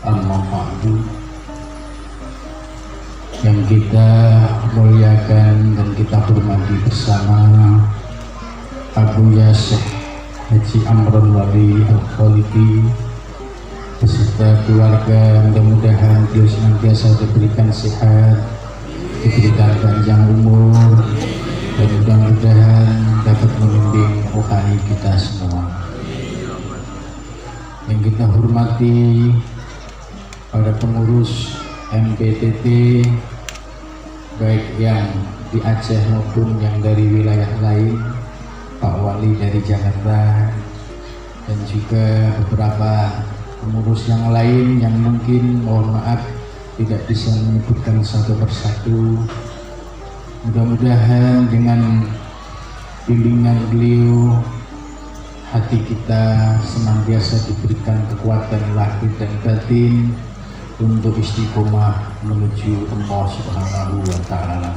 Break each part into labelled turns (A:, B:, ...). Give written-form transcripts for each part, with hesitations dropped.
A: Amma ba'du. Yang kita muliakan dan kita hormati bersama Abu Yasih Haji Amrul Wali Al-Khalidi beserta keluarga. Mudah-mudahan beliau senantiasa diberikan sehat, diberikan panjang umur, dan mudah-mudahan dapat membimbing rohani kita semua. Yang kita hormati para pengurus MPTT, baik yang di Aceh maupun yang dari wilayah lain, Pak Wali dari Jakarta, dan juga beberapa pengurus yang lain yang mungkin mohon maaf tidak bisa menyebutkan satu persatu. Mudah-mudahan dengan bimbingan beliau hati kita senantiasa diberikan kekuatan lahir dan batin untuk istiqomah menuju Allah Subhanahu wa Ta'ala.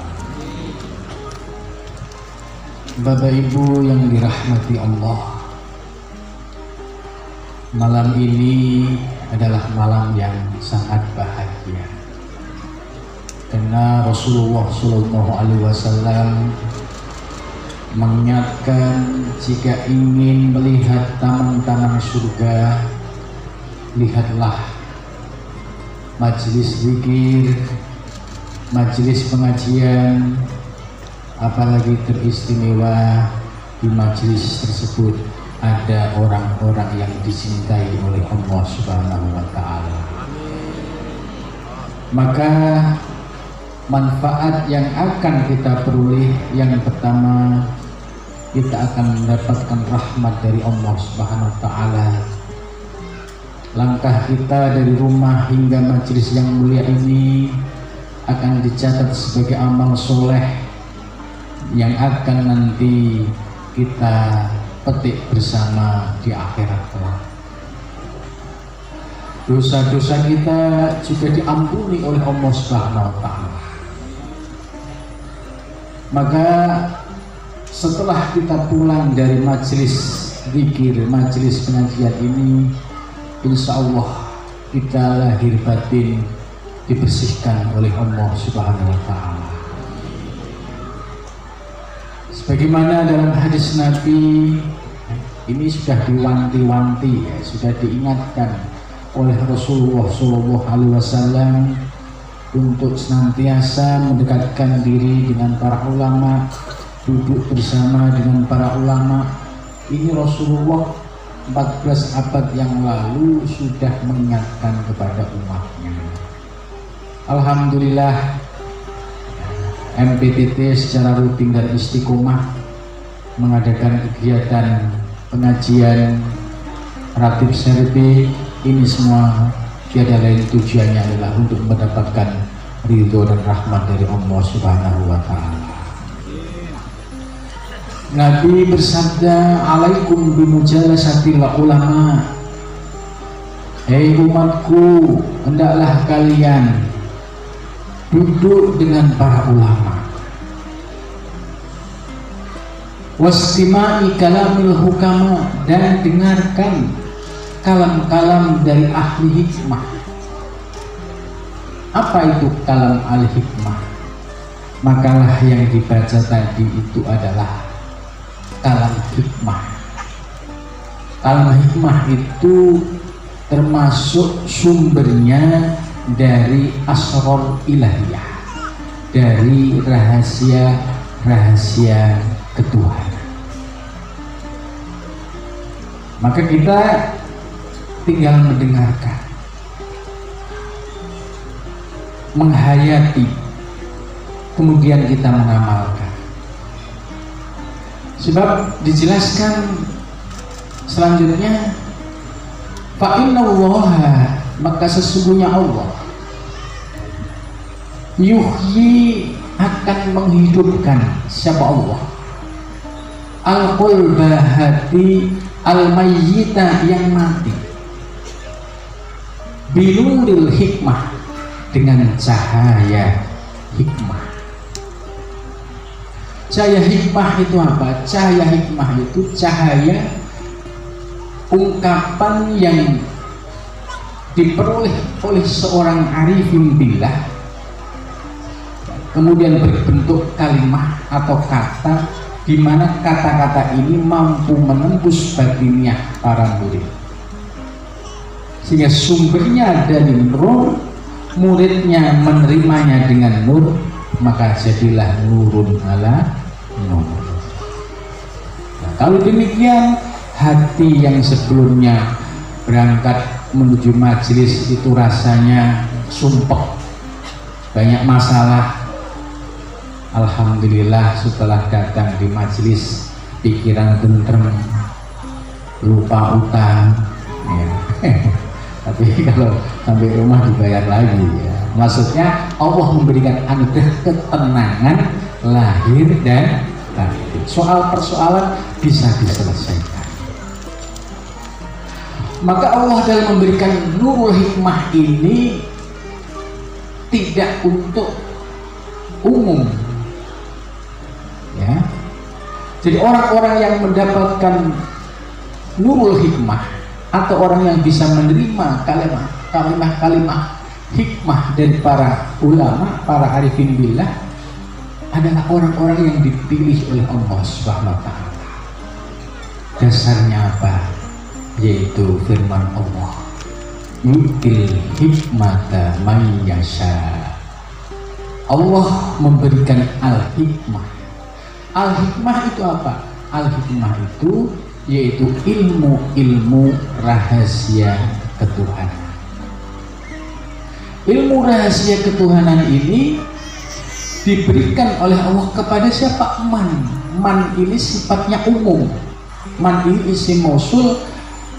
A: Bapak Ibu yang dirahmati Allah, malam ini adalah malam yang sangat bahagia karena Rasulullah Shallallahu Alaihi Wasallam mengingatkan, jika ingin melihat taman-taman surga, lihatlah majelis zikir, majelis pengajian, apalagi teristimewa di majelis tersebut ada orang-orang yang dicintai oleh Allah Subhanahu wa Ta'ala. Maka manfaat yang akan kita peroleh, yang pertama, kita akan mendapatkan rahmat dari Allah Subhanahu wa Ta'ala. Langkah kita dari rumah hingga majelis yang mulia ini akan dicatat sebagai amal soleh yang akan nanti kita petik bersama di akhirat kelak. Dosa-dosa kita juga diampuni oleh Allah Subhanahu wa Ta'ala. Maka setelah kita pulang dari majelis zikir, majelis pengajian ini, insya Allah kita lahir batin dibersihkan oleh Allah Subhanahu wa Ta'ala. Sebagaimana dalam hadis Nabi ini sudah diwanti-wanti, sudah diingatkan oleh Rasulullah Shallallahu Alaihi Wasallam untuk senantiasa mendekatkan diri dengan para ulama, duduk bersama dengan para ulama. Ini Rasulullah 14 abad yang lalu sudah mengingatkan kepada umatnya. Alhamdulillah, MPTT secara rutin dan istiqomah mengadakan kegiatan pengajian, ratib serbi. Ini semua tiada lain tujuannya adalah untuk mendapatkan ridho dan rahmat dari Allah Subhanahu wa Ta'ala. Nabi bersabda, alaikum bimujalasatil ulama. Hei umatku, hendaklah kalian duduk dengan para ulama. Wastimai kalamil hukama, dan dengarkan kalam-kalam dari ahli hikmah. Apa itu kalam ahli hikmah? Makalah yang dibaca tadi itu adalah kalam hikmah. Kalam hikmah itu termasuk sumbernya dari asrar ilahiyah, dari rahasia-rahasia ketuhanan. Maka kita tinggal mendengarkan, menghayati, kemudian kita mengamalkan. Sebab dijelaskan selanjutnya, fa innallaha, maka sesungguhnya Allah yuhyi, akan menghidupkan. Siapa Allah? Al-qalba, hati, al-mayyita, yang mati, binuril hikmah, dengan cahaya hikmah. Cahaya hikmah itu apa? Cahaya hikmah itu cahaya ungkapan yang diperoleh oleh seorang arifin billah, kemudian berbentuk kalimat atau kata, di mana kata-kata ini mampu menembus batiniah para murid, sehingga sumbernya dari nur, muridnya menerimanya dengan nur, maka jadilah nurun ala nur. Nah, kalau demikian, hati yang sebelumnya berangkat menuju majelis itu rasanya sumpek, banyak masalah. Alhamdulillah setelah datang di majelis pikiran tentrem, lupa utang ya. Tapi kalau sampai rumah dibayar lagi ya. Maksudnya Allah memberikan anugerah ketenangan lahir dan batin. Soal persoalan bisa diselesaikan. Maka Allah dalam memberikan nurul hikmah ini tidak untuk umum ya. Jadi orang-orang yang mendapatkan nurul hikmah atau orang yang bisa menerima kalimat hikmah dari para ulama, para arifin billah adalah orang-orang yang dipilih oleh Allah Subhanahu wa taala. Dasarnya apa? Yaitu firman Allah, yu'til hikmata man yasha. Allah memberikan al-hikmah. Al-hikmah itu apa? Al-hikmah itu yaitu ilmu rahasia ketuhanan. Ilmu rahasia ketuhanan ini diberikan oleh Allah kepada siapa? Man ini sifatnya umum. Man ini isim mausul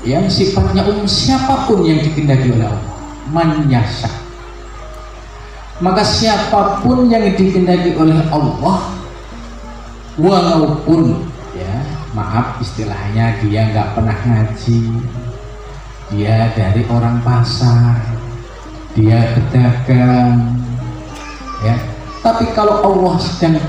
A: yang sifatnya umum, siapapun yang dikehendaki oleh Allah. Man yasha. Maka siapapun yang dikehendaki oleh Allah, walaupun ya maaf istilahnya dia nggak pernah ngaji, dia dari orang pasar, dia pedagang ya, tapi kalau Allah sedang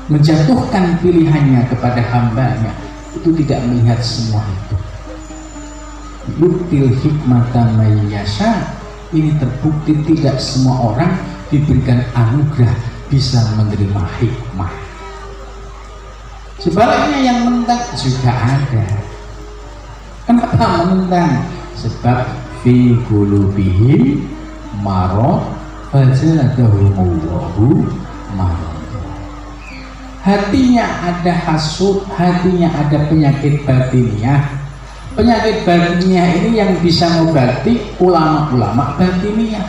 A: menjatuhkan pilihannya kepada hambanya, itu tidak melihat semua itu. Yu'til hikmata man yasha, ini terbukti tidak semua orang diberikan anugerah bisa menerima hikmah. Sebaliknya yang menentang juga ada. Kenapa menentang? Sebab fi qulubihim marad fazadahumullahu marad. Hatinya ada hasud, hatinya ada penyakit batiniah. Penyakit batiniah ini yang bisa mengobati ulama-ulama batiniah.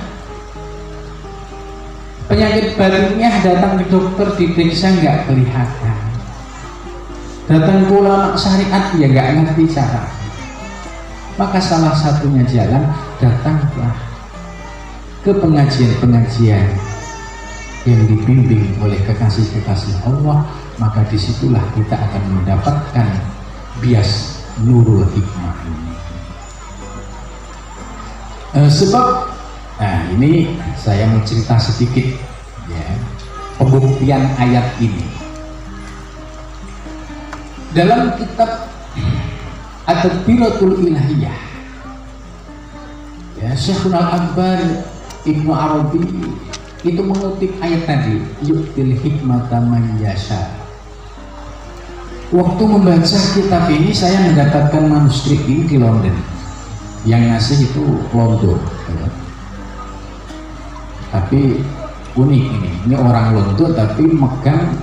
A: Penyakit batiniah datang ke dokter diperiksa nggak kelihatan, datang ke ulama syariat ya nggak ngerti cara. Maka salah satunya jalan, datanglah ke pengajian-pengajian yang dibimbing oleh kekasih-kekasih Allah, maka disitulah kita akan mendapatkan bias nurul hikmah ini. Sebab ini saya mau cerita sedikit ya, pembuktian ayat ini dalam kitab At-Tadbiratul Ilahiyah ya, Syekhul Akbar Ibnu Arabi itu mengutip ayat tadi, yu'til hikmata man yasha. Waktu membaca kitab ini saya mendapatkan manuskrip ini di London, yang ngasih itu London ya. Tapi unik ini orang London tapi megang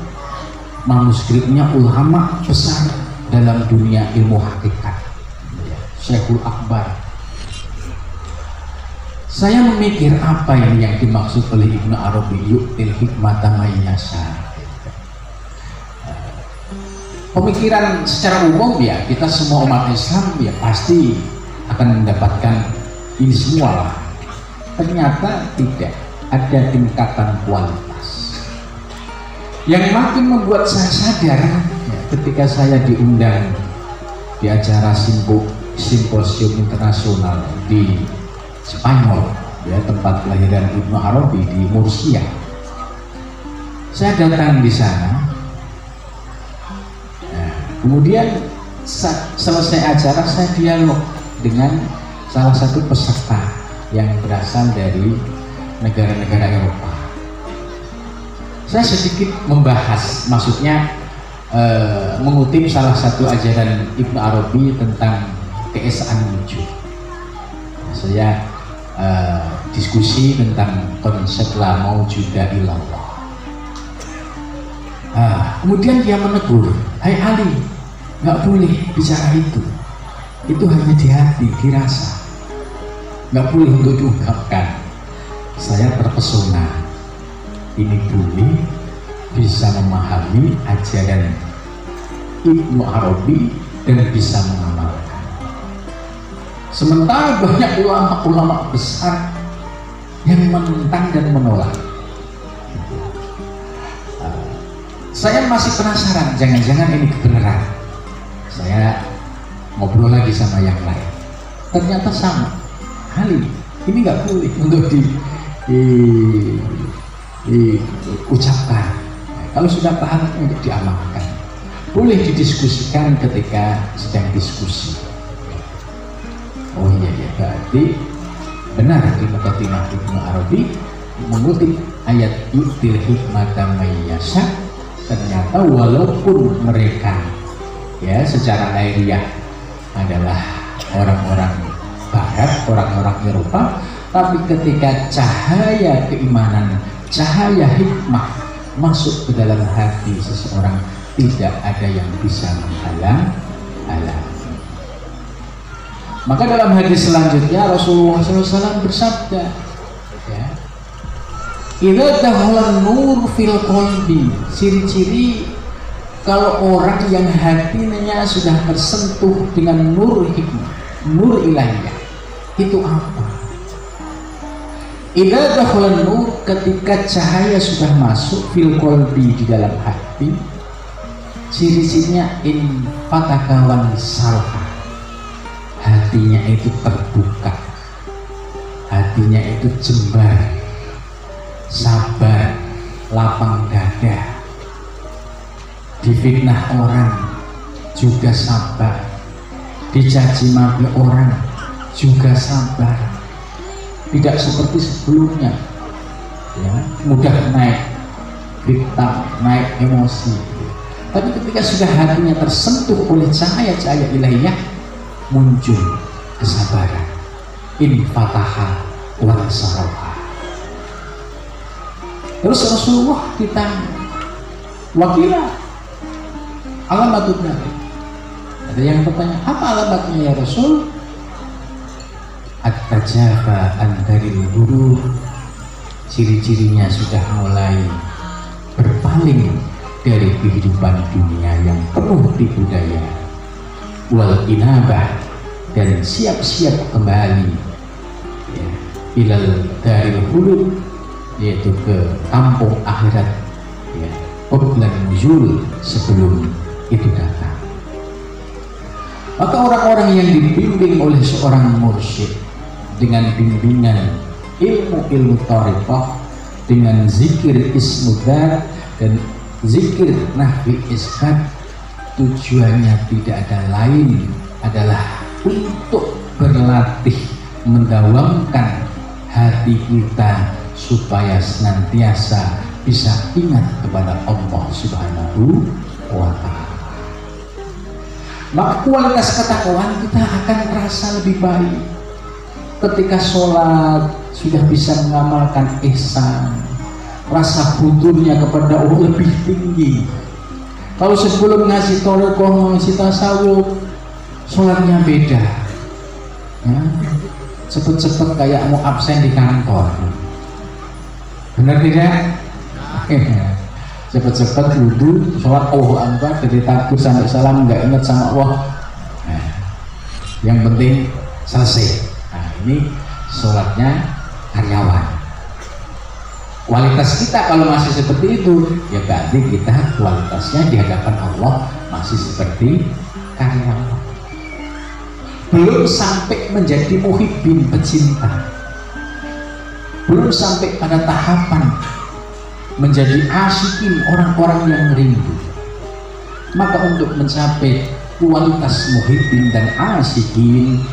A: manuskripnya ulama besar dalam dunia ilmu hakikat ya, Syekhul Akbar. Saya memikir apa ini yang dimaksud oleh Ibnu Arabi, yu'til hikmata man yasha. Pemikiran secara umum ya, kita semua umat Islam ya pasti akan mendapatkan ini semua lah. Ternyata tidak, ada tingkatan kualitas yang makin membuat saya sadar ya, ketika saya diundang di acara simposium internasional di Spanyol ya, tempat kelahiran Ibnu Arabi di Murcia. Saya datang di sana. Nah, kemudian selesai acara saya dialog dengan salah satu peserta yang berasal dari negara-negara Eropa. Saya sedikit membahas, maksudnya mengutip salah satu ajaran Ibnu Arabi tentang keesaan wujud. Saya diskusi tentang konsep la maujuda illallah. Kemudian dia menegur, hai Ali, nggak boleh bicara itu hanya di hati, dirasa, nggak boleh untuk diungkapkan. Saya terpesona, ini boleh bisa memahami ajaran Ibnu Arabi dan bisa mengamalkan. Sementara banyak ulama-ulama besar yang menentang dan menolak. Saya masih penasaran, jangan-jangan ini kebenaran. Saya ngobrol lagi sama yang lain, ternyata sama. Ali, ini nggak boleh untuk diucapkan. Kalau sudah paham untuk diamalkan, boleh didiskusikan ketika sedang diskusi. Oh iya, berarti benar di Muqaddimah Ibnu Arabi mengutip ayat yu'til hikmata may yasha. Ternyata walaupun mereka ya secara lahiriah adalah orang-orang Barat, orang-orang Eropa, tapi ketika cahaya keimanan, cahaya hikmah masuk ke dalam hati seseorang, tidak ada yang bisa menghalang-halangi. Maka dalam hadis selanjutnya Rasulullah SAW bersabda, ya, idza dakhala nur fil qalbi, ciri-ciri kalau orang yang hatinya sudah tersentuh dengan nur hikmah, nur ilahiyah, itu apa? Idza dakhala nur, ketika cahaya sudah masuk fil qalbi, di dalam hati, ciri-cirinya in fatakawan salha, hatinya itu terbuka, hatinya itu jembar, sabar, lapang dada, difitnah orang juga sabar, dicaci maki orang juga sabar, tidak seperti sebelumnya ya, mudah naik fitnah, naik emosi. Tapi ketika sudah hatinya tersentuh oleh cahaya-cahaya ilahiyah, muncul kesabaran, in fataha wa saraha. Terus Rasulullah ditanya, wakila alamatun nabi. Ada yang bertanya, apa alamatnya ya Rasul? At-tajafa antaril gurur, ciri-cirinya sudah mulai berpaling dari kehidupan dunia yang penuh tipu daya, wal inabah, dan siap-siap kembali ya, ilal daril khulud, yaitu ke kampung akhirat ya, qablan nuzul, sebelum itu datang. Maka orang-orang yang dibimbing oleh seorang mursyid dengan bimbingan ilmu-ilmu thariqah, dengan zikir ismudzat dan zikir nahwi isbat, tujuannya tidak ada lain adalah untuk berlatih mendawamkan hati kita supaya senantiasa bisa ingat kepada Allah Subhanahu wa Ta'ala. Maka kualitas ketakwaan kita akan terasa lebih baik. Ketika sholat sudah bisa mengamalkan ihsan, rasa butuhnya kepada Allah lebih tinggi. Kalau sebelum ngasih thariqah, ngasih tasawuf, sholatnya beda ya, cepet-cepet kayak mau absen di kantor, benar tidak? Cepet-cepet wudhu, sholat Akbar, dari takbir sampai salam nggak ingat sama Allah. Nah, yang penting selesai. Nah, ini sholatnya karyawan. Kualitas kita kalau masih seperti itu, ya berarti kita kualitasnya di hadapan Allah masih seperti karyawan. Belum sampai menjadi muhibbin, pecinta. Belum sampai pada tahapan menjadi asyikin, orang-orang yang rindu. Maka untuk mencapai kualitas muhibbin dan asyikin,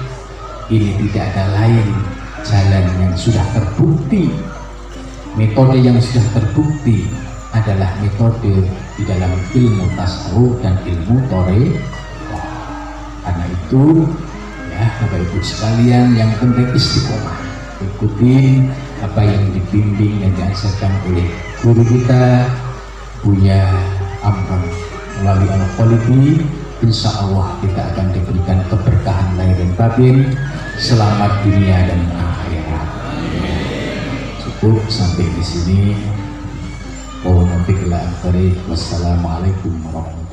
A: Ini tidak ada lain jalan yang sudah terbukti. Metode yang sudah terbukti adalah metode di dalam ilmu tasawuf dan ilmu toriko. Karena itu, ya Bapak Ibu sekalian, yang penting istiqomah, ikuti apa yang dibimbing dan diajarkan oleh guru kita Buya Amron melalui Al-Kholiqi. Insya Allah kita akan diberikan keberkahan lahir dan batin, selamat dunia dan akhirat. Cukup sampai di sini. Wassalamualaikum warahmatullahi wabarakatuh.